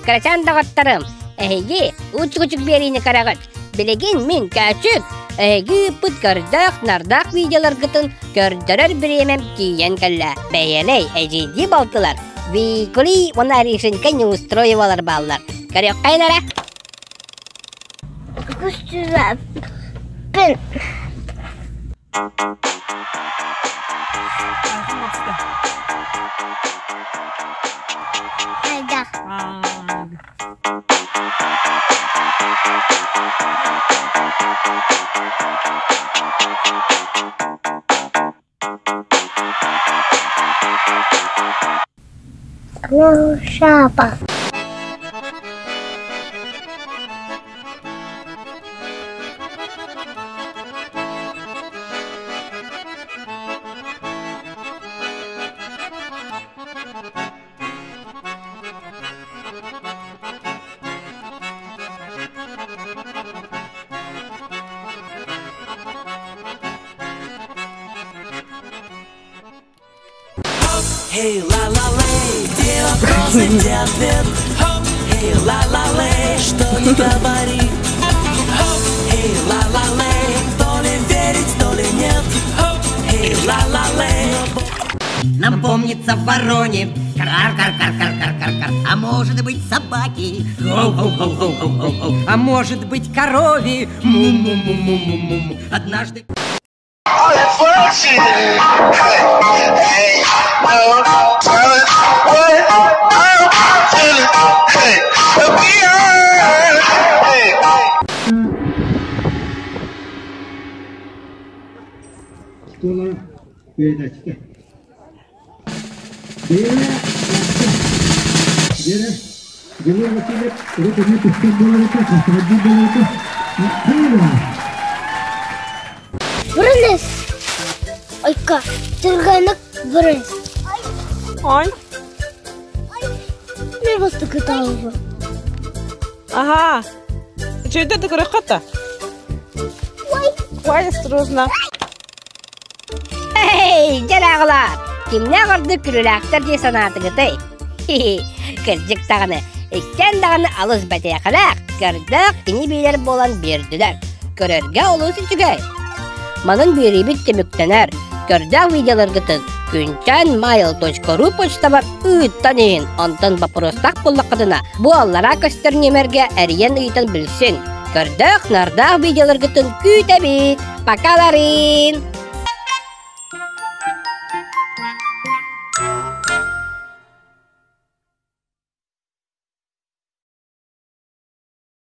Крачан дағаттарым. Әйге, ұчық-ұчық берейіні қарағыт. Білеген мен кәчік. Әйге бұд көрдіқ, нардақ видеолар ғытын көрдірір біремем кейен кәлі. Бәйелей, әжейді балтылар. Викули, она решенька не устроивалар баллар. Көрек қайнара? Күстізі пін. Айда. Ну, шапа. Hey la la lay, где вопрос и где ответ? Hey la la lay, что не говори. Hey la la lay, то ли верить, то ли нет. Hey la la lay. Нам помнится вороне, кар-кар-кар-кар-кар-кар-кар, а может быть собаки, а может быть корове, му-му-му-му-му-му. Однажды... Школа передачи. Бұрыныз. Ойка, тұрғанық бұрыныз. Ой. Не басты күтауы? Ага. Что это такое рахата? Ой, осторожно. Эй, жарағылар! Кімне ғырды күріләқтір де санатығыты? Кіржік тағыны, әттен дағыны алыз бәтей қалақ, кірдік кені бейлер болан берділер. Көрерге олысы түгей. Манын бері бітті мүктенер, көрдік видеолар ғытын, күнчанmail.ru почта бар ұйттан ең, онтан бапыростақ боллақ қыдына. Бұ аллара көстер немерге әріен ұйттан білсін. Көрдік нардақ видеолар ғытын күйтәбет. Покаларин!